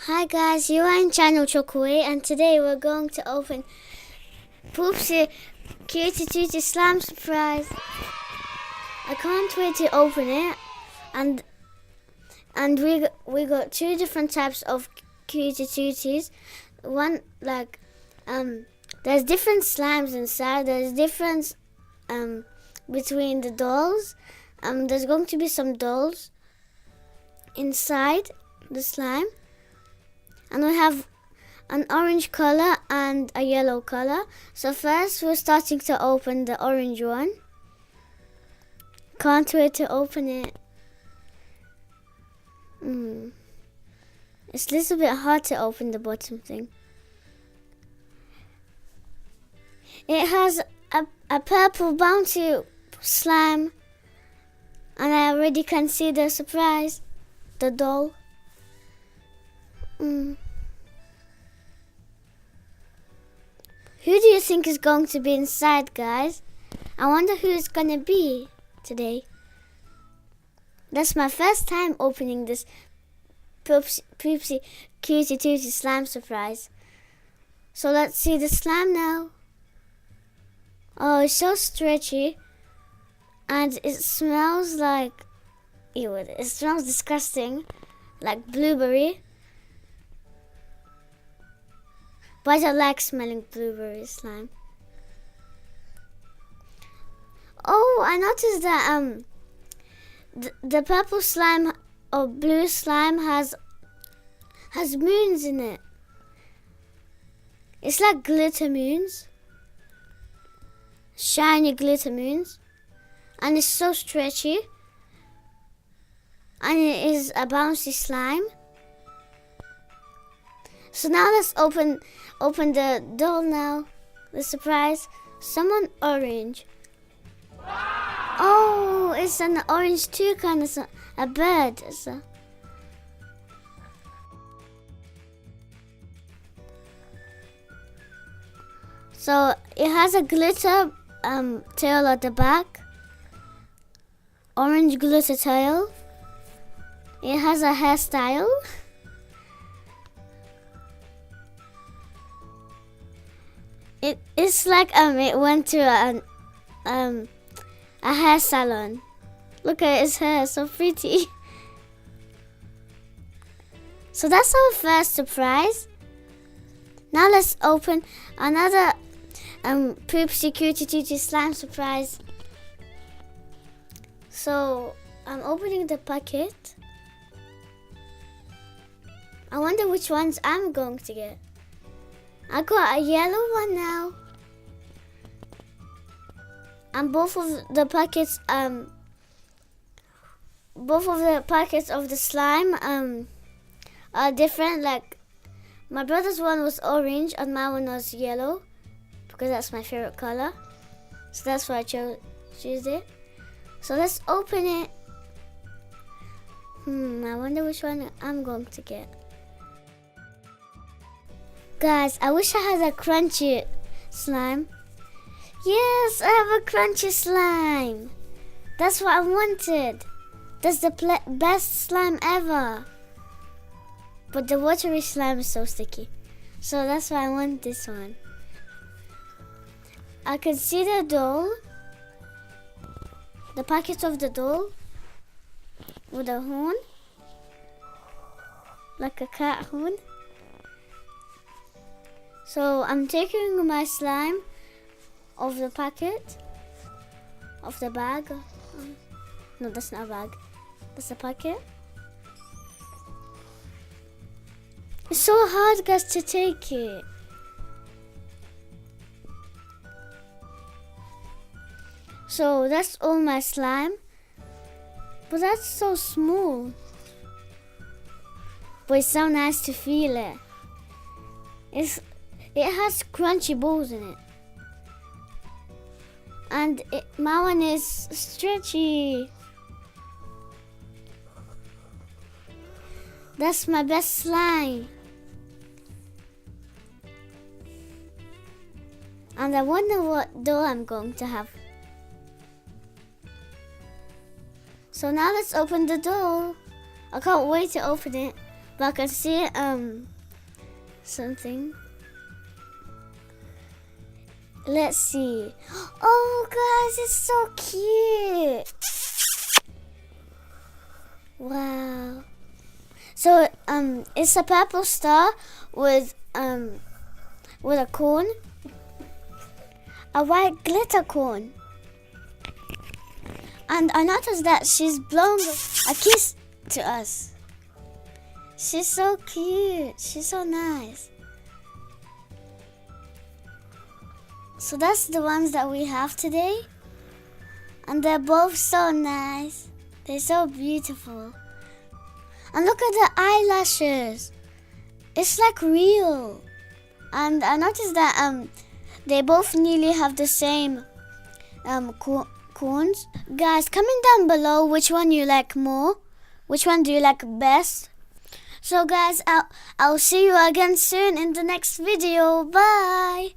Hi guys, you are in channel Choco and today we're going to open Poopsie Cutie Tooties Slime Surprise. I can't wait to open it, and we got two different types of Cutie Tooties. One there's different slimes inside. There's difference between the dolls. There's going to be some dolls inside the slime. And we have an orange color and a yellow color. So first we're starting to open the orange one. Can't wait to open it. It's a little bit hard to open the bottom thing. It has a purple bouncy slime. And I already can see the surprise. The doll. Who do you think is going to be inside, guys? I wonder who it's going to be today. That's my first time opening this Poopsie Cutie Tooties slime surprise. So let's see the slime now. Oh, it's so stretchy. And it smells like... Ew, it smells disgusting. Like blueberry. But I don't like smelling blueberry slime. Oh, I noticed that the purple slime or blue slime has moons in it. It's like glitter moons. Shiny glitter moons. And it's so stretchy. And it is a bouncy slime. So now let's open the doll now. The surprise. Someone orange. Wow. Oh, it's an orange toucan. It's a bird. So it has a glitter tail at the back. Orange glitter tail. It has a hairstyle. It's like it went to a hair salon. Look at its hair, so pretty. So that's our first surprise. Now let's open another Poopsie Cutie Tooties slime surprise. So I'm opening the packet. I wonder which ones I'm going to get. I got a yellow one now. And both of the packets of the slime are different. Like my brother's one was orange and my one was yellow because that's my favorite color. So that's why I choose it. So let's open it. I wonder which one I'm going to get. Guys, I wish I had a crunchy slime. Yes, I have a crunchy slime. That's what I wanted. That's the best slime ever. But the watery slime is so sticky. So that's why I want this one. I can see the doll. The packet of the doll. With a horn. Like a cat horn. So I'm taking my slime of the packet, of the bag. No, that's not a bag. That's a packet. It's so hard, guys, to take it. So that's all my slime. But that's so small. But it's so nice to feel it. It has crunchy balls in it. And my one is stretchy. That's my best slime. And I wonder what doll I'm going to have. So now let's open the doll. I can't wait to open it. But but I can see something. Let's see. Oh guys, it's so cute. Wow. So it's a purple star with a cone, a white glitter cone. And I noticed that she's blowing a kiss to us. She's so cute. She's so nice. So that's the ones that we have today. And they're both so nice. They're so beautiful. And look at the eyelashes. It's like real. And I noticed that they both nearly have the same cones. Guys, comment down below which one you like more. Which one do you like best? So guys, I'll see you again soon in the next video. Bye.